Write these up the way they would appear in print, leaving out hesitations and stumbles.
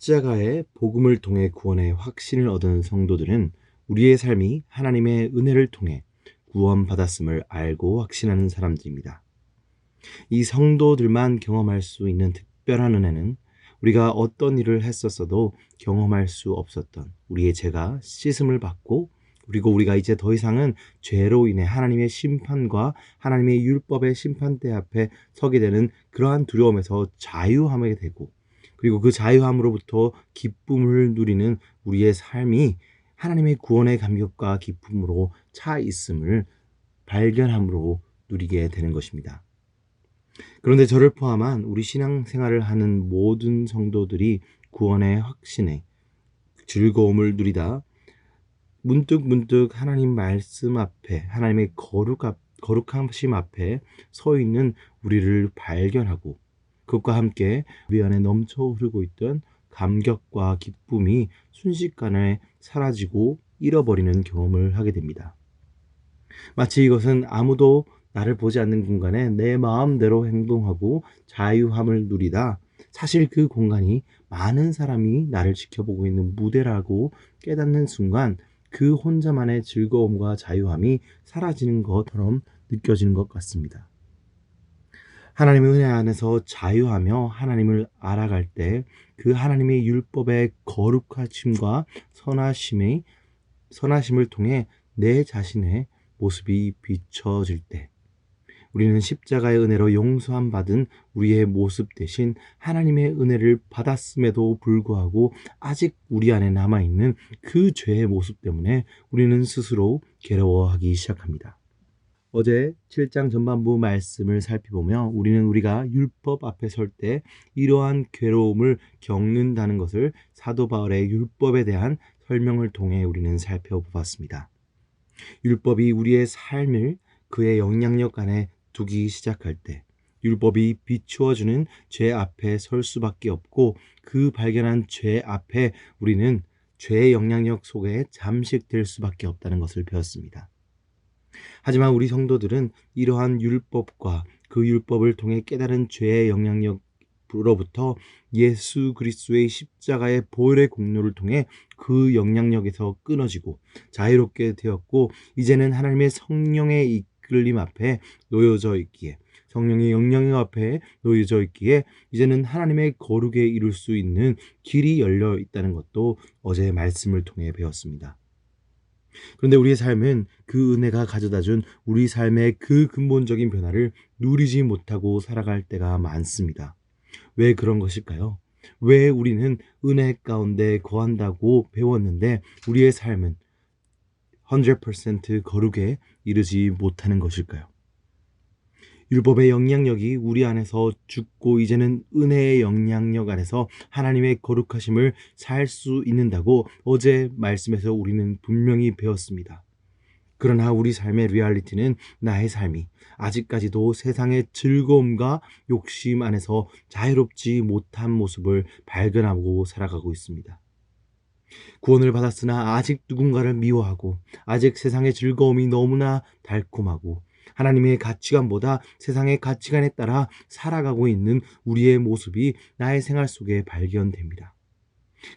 십자가의 복음을 통해 구원의 확신을 얻은 성도들은 우리의 삶이 하나님의 은혜를 통해 구원받았음을 알고 확신하는 사람들입니다. 이 성도들만 경험할 수 있는 특별한 은혜는 우리가 어떤 일을 했었어도 경험할 수 없었던 우리의 죄가 씻음을 받고, 그리고 우리가 이제 더 이상은 죄로 인해 하나님의 심판과 하나님의 율법의 심판대 앞에 서게 되는 그러한 두려움에서 자유하게 되고, 그리고 그 자유함으로부터 기쁨을 누리는 우리의 삶이 하나님의 구원의 감격과 기쁨으로 차 있음을 발견함으로 누리게 되는 것입니다. 그런데 저를 포함한 우리 신앙생활을 하는 모든 성도들이 구원의 확신에 즐거움을 누리다 문득 하나님 말씀 앞에, 하나님의 거룩하심 앞에 서 있는 우리를 발견하고, 그것과 함께 우리 안에 넘쳐 흐르고 있던 감격과 기쁨이 순식간에 사라지고 잃어버리는 경험을 하게 됩니다. 마치 이것은 아무도 나를 보지 않는 공간에 내 마음대로 행동하고 자유함을 누리다, 사실 그 공간이 많은 사람이 나를 지켜보고 있는 무대라고 깨닫는 순간 그 혼자만의 즐거움과 자유함이 사라지는 것처럼 느껴지는 것 같습니다. 하나님의 은혜 안에서 자유하며 하나님을 알아갈 때 그 하나님의 율법의 거룩하심과 선하심을 통해 내 자신의 모습이 비춰질 때, 우리는 십자가의 은혜로 용서함 받은 우리의 모습 대신 하나님의 은혜를 받았음에도 불구하고 아직 우리 안에 남아있는 그 죄의 모습 때문에 우리는 스스로 괴로워하기 시작합니다. 어제 7장 전반부 말씀을 살펴보며 우리가 율법 앞에 설 때 이러한 괴로움을 겪는다는 것을 사도 바울의 율법에 대한 설명을 통해 우리는 살펴보았습니다. 율법이 우리의 삶을 그의 영향력 안에 두기 시작할 때 율법이 비추어주는 죄 앞에 설 수밖에 없고, 그 발견한 죄 앞에 우리는 죄의 영향력 속에 잠식될 수밖에 없다는 것을 배웠습니다. 하지만 우리 성도들은 이러한 율법과 그 율법을 통해 깨달은 죄의 영향력으로부터 예수 그리스도의 십자가의 보혈의 공로를 통해 그 영향력에서 끊어지고 자유롭게 되었고, 이제는 하나님의 성령의 이끌림 앞에 놓여져 있기에, 성령의 영향력 앞에 놓여져 있기에 이제는 하나님의 거룩에 이룰 수 있는 길이 열려 있다는 것도 어제 말씀을 통해 배웠습니다. 그런데 우리의 삶은 그 은혜가 가져다준 우리 삶의 그 근본적인 변화를 누리지 못하고 살아갈 때가 많습니다. 왜 그런 것일까요? 왜 우리는 은혜 가운데 거한다고 배웠는데 우리의 삶은 100% 거룩에 이르지 못하는 것일까요? 율법의 영향력이 우리 안에서 죽고 이제는 은혜의 영향력 안에서 하나님의 거룩하심을 살 수 있는다고 어제 말씀에서 우리는 분명히 배웠습니다. 그러나 우리 삶의 리얼리티는 나의 삶이 아직까지도 세상의 즐거움과 욕심 안에서 자유롭지 못한 모습을 발견하고 살아가고 있습니다. 구원을 받았으나 아직 누군가를 미워하고, 아직 세상의 즐거움이 너무나 달콤하고 하나님의 가치관보다 세상의 가치관에 따라 살아가고 있는 우리의 모습이 나의 생활 속에 발견됩니다.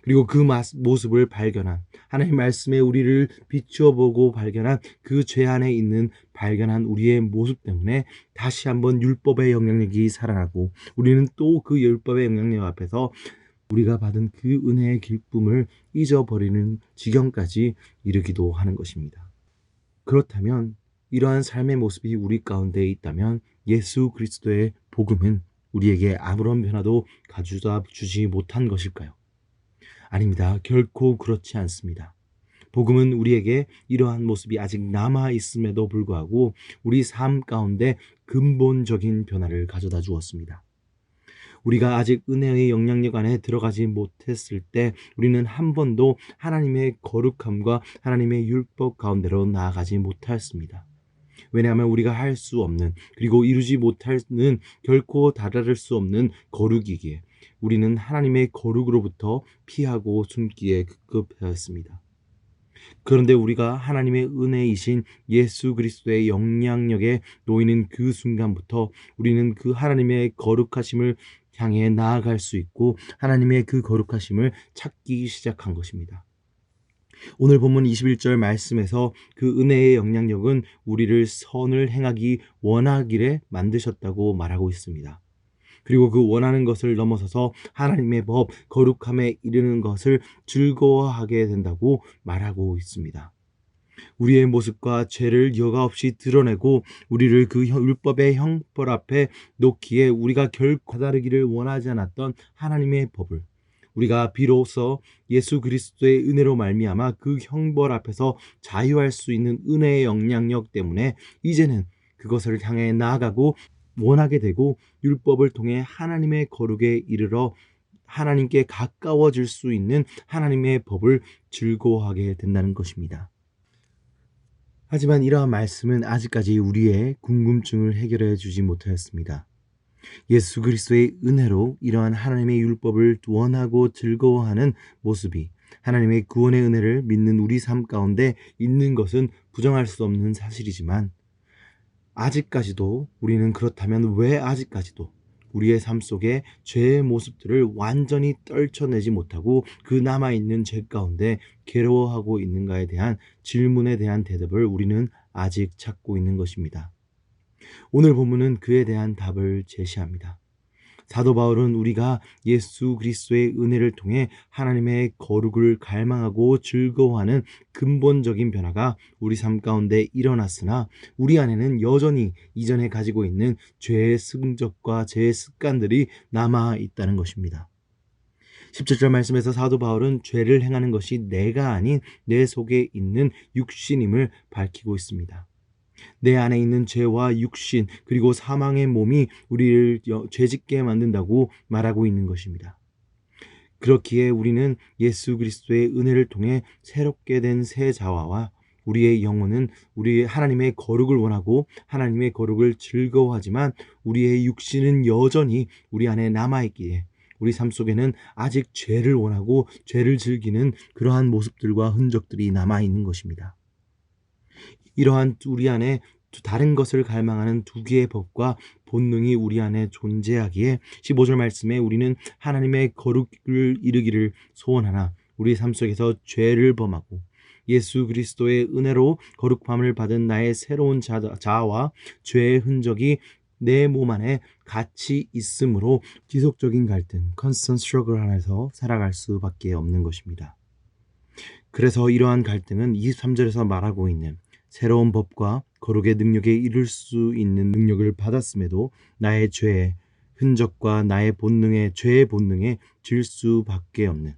그리고 그 모습을 발견한, 하나님의 말씀에 우리를 비추어보고 발견한 그 죄 안에 있는 발견한 우리의 모습 때문에 다시 한번 율법의 영향력이 살아나고, 우리는 또 그 율법의 영향력 앞에서 우리가 받은 그 은혜의 기쁨을 잊어버리는 지경까지 이르기도 하는 것입니다. 그렇다면 이러한 삶의 모습이 우리 가운데 있다면 예수 그리스도의 복음은 우리에게 아무런 변화도 가져다 주지 못한 것일까요? 아닙니다. 결코 그렇지 않습니다. 복음은 우리에게 이러한 모습이 아직 남아 있음에도 불구하고 우리 삶 가운데 근본적인 변화를 가져다 주었습니다. 우리가 아직 은혜의 영향력 안에 들어가지 못했을 때 우리는 한 번도 하나님의 거룩함과 하나님의 율법 가운데로 나아가지 못했습니다. 왜냐하면 우리가 할 수 없는, 그리고 이루지 못하는, 결코 다다를 수 없는 거룩이기에 우리는 하나님의 거룩으로부터 피하고 숨기에 급급하였습니다. 그런데 우리가 하나님의 은혜이신 예수 그리스도의 영향력에 놓이는 그 순간부터 우리는 그 하나님의 거룩하심을 향해 나아갈 수 있고 하나님의 그 거룩하심을 찾기 시작한 것입니다. 오늘 본문 21절 말씀에서 그 은혜의 영향력은 우리를 선을 행하기 원하기를 만드셨다고 말하고 있습니다. 그리고 그 원하는 것을 넘어서서 하나님의 법, 거룩함에 이르는 것을 즐거워하게 된다고 말하고 있습니다. 우리의 모습과 죄를 여과 없이 드러내고 우리를 그 율법의 형벌 앞에 놓기에 우리가 결코 다르기를 원하지 않았던 하나님의 법을 우리가 비로소 예수 그리스도의 은혜로 말미암아 그 형벌 앞에서 자유할 수 있는 은혜의 영향력 때문에 이제는 그것을 향해 나아가고 원하게 되고 율법을 통해 하나님의 거룩에 이르러 하나님께 가까워질 수 있는 하나님의 법을 즐거워하게 된다는 것입니다. 하지만 이러한 말씀은 아직까지 우리의 궁금증을 해결해 주지 못하였습니다. 예수 그리스도의 은혜로 이러한 하나님의 율법을 원하고 즐거워하는 모습이 하나님의 구원의 은혜를 믿는 우리 삶 가운데 있는 것은 부정할 수 없는 사실이지만 아직까지도 우리는 그렇다면 왜 아직까지도 우리의 삶 속에 죄의 모습들을 완전히 떨쳐내지 못하고 그 남아있는 죄 가운데 괴로워하고 있는가에 대한 질문에 대한 대답을 우리는 아직 찾고 있는 것입니다. 오늘 본문은 그에 대한 답을 제시합니다. 사도 바울은 우리가 예수 그리스도의 은혜를 통해 하나님의 거룩을 갈망하고 즐거워하는 근본적인 변화가 우리 삶 가운데 일어났으나 우리 안에는 여전히 이전에 가지고 있는 죄의 승적과 죄의 습관들이 남아 있다는 것입니다. 17절 말씀에서 사도 바울은 죄를 행하는 것이 내가 아닌 내 속에 있는 육신임을 밝히고 있습니다. 내 안에 있는 죄와 육신 그리고 사망의 몸이 우리를 죄짓게 만든다고 말하고 있는 것입니다. 그렇기에 우리는 예수 그리스도의 은혜를 통해 새롭게 된 새 자화와 우리의 영혼은 우리 하나님의 거룩을 원하고 하나님의 거룩을 즐거워하지만 우리의 육신은 여전히 우리 안에 남아있기에 우리 삶 속에는 아직 죄를 원하고 죄를 즐기는 그러한 모습들과 흔적들이 남아있는 것입니다. 이러한 우리 안에 다른 것을 갈망하는 두 개의 법과 본능이 우리 안에 존재하기에 15절 말씀에 우리는 하나님의 거룩을 이루기를 소원하나 우리 삶 속에서 죄를 범하고 예수 그리스도의 은혜로 거룩함을 받은 나의 새로운 자아와 죄의 흔적이 내 몸 안에 같이 있으므로 지속적인 갈등, constant struggle 안에서 살아갈 수밖에 없는 것입니다. 그래서 이러한 갈등은 23절에서 말하고 있는 새로운 법과 거룩의 능력에 이를 수 있는 능력을 받았음에도 나의 죄의 흔적과 나의 본능의 죄의 본능에 질 수밖에 없는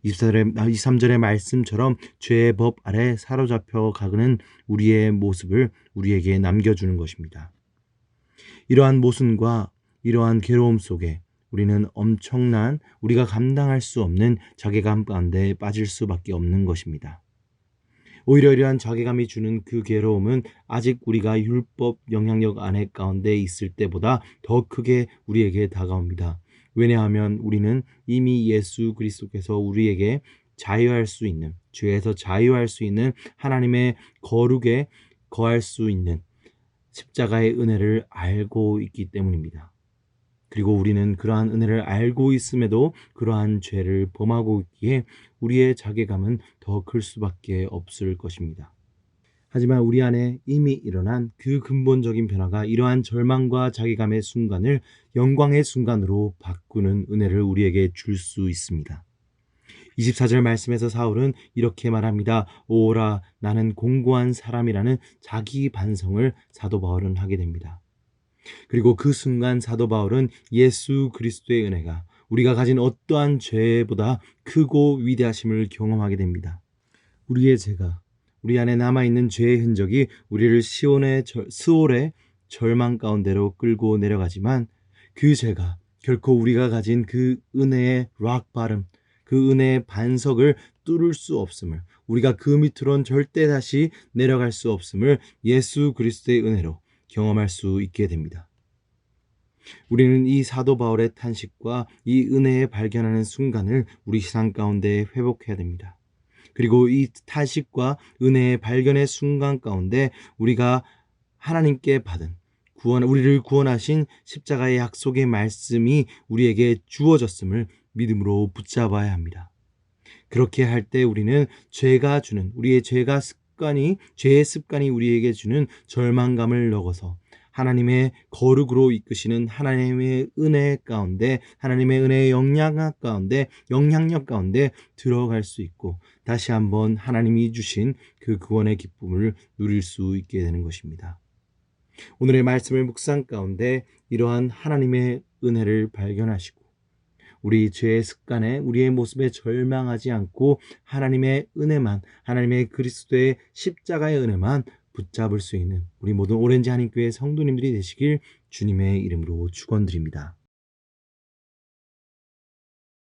23절의 말씀처럼 죄의 법 아래 사로잡혀 가는 우리의 모습을 우리에게 남겨주는 것입니다. 이러한 모순과 이러한 괴로움 속에 우리는 엄청난 우리가 감당할 수 없는 자괴감 가운데 빠질 수밖에 없는 것입니다. 오히려 이러한 자괴감이 주는 그 괴로움은 아직 우리가 율법 영향력 안에 가운데 있을 때보다 더 크게 우리에게 다가옵니다. 왜냐하면 우리는 이미 예수 그리스도께서 우리에게 자유할 수 있는 죄에서 자유할 수 있는 하나님의 거룩에 거할 수 있는 십자가의 은혜를 알고 있기 때문입니다. 그리고 우리는 그러한 은혜를 알고 있음에도 그러한 죄를 범하고 있기에 우리의 자괴감은 더 클 수밖에 없을 것입니다. 하지만 우리 안에 이미 일어난 그 근본적인 변화가 이러한 절망과 자괴감의 순간을 영광의 순간으로 바꾸는 은혜를 우리에게 줄 수 있습니다. 24절 말씀에서 사울은 이렇게 말합니다. 오라 나는 공고한 사람이라는 자기 반성을 사도 바울은 하게 됩니다. 그리고 그 순간 사도 바울은 예수 그리스도의 은혜가 우리가 가진 어떠한 죄보다 크고 위대하심을 경험하게 됩니다. 우리의 죄가 우리 안에 남아있는 죄의 흔적이 우리를 스올의 절망 가운데로 끌고 내려가지만 그 죄가 결코 우리가 가진 그 은혜의 락바름 그 은혜의 반석을 뚫을 수 없음을 우리가 그 밑으로는 절대 다시 내려갈 수 없음을 예수 그리스도의 은혜로 경험할 수 있게 됩니다. 우리는 이 사도 바울의 탄식과 이 은혜에 발견하는 순간을 우리 신앙 가운데 회복해야 됩니다. 그리고 이 탄식과 은혜의 발견의 순간 가운데 우리가 하나님께 받은 우리를 구원하신 십자가의 약속의 말씀이 우리에게 주어졌음을 믿음으로 붙잡아야 합니다. 그렇게 할 때 우리는 죄의 습관이 우리에게 주는 절망감을 넘어서 하나님의 거룩으로 이끄시는 하나님의 은혜 가운데, 하나님의 은혜의 영향력 가운데 들어갈 수 있고, 다시 한번 하나님이 주신 그 구원의 기쁨을 누릴 수 있게 되는 것입니다. 오늘의 말씀을 묵상 가운데 이러한 하나님의 은혜를 발견하시고, 우리 죄의 습관에, 우리의 모습에 절망하지 않고 하나님의 은혜만, 하나님의 그리스도의 십자가의 은혜만 붙잡을 수 있는 우리 모든 오렌지 한인교회 성도님들이 되시길 주님의 이름으로 축원드립니다.